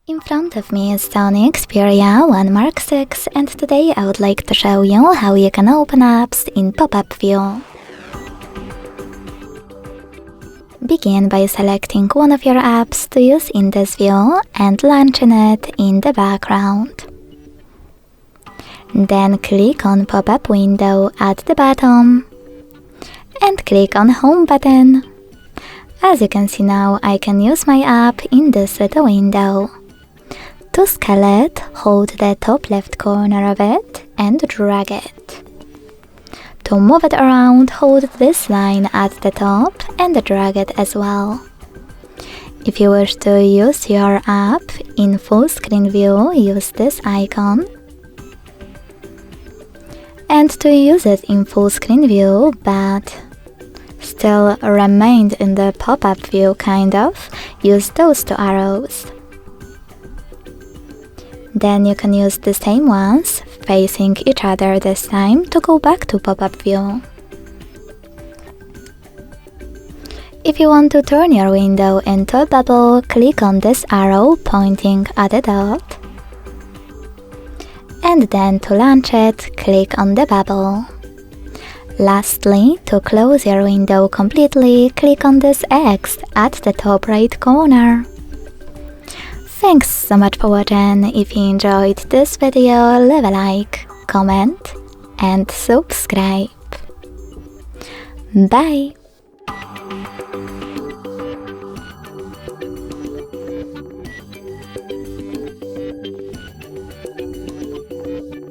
In front of me is Sony Xperia 1 Mark VI, and today I would like to show you how you can open apps in pop-up view. Begin by selecting one of your apps to use in this view and launching it in the background. Then click on pop-up window at the bottom and click on home button. As you can see now, I can use my app in this little window. To scale it, hold the top left corner of it and drag it. To move it around, hold this line at the top and drag it as well. If you wish to use your app in full screen view, use this icon. And to use it in full screen view, but still remained in the pop-up view kind of, use those two arrows. Then you can use the same ones, facing each other this time, to go back to pop-up view. If you want to turn your window into a bubble, click on this arrow pointing at the dot. And then to launch it, click on the bubble. Lastly, to close your window completely, click on this X at the top right corner. Thanks so much for watching. If you enjoyed this video, leave a like, comment and subscribe. Bye!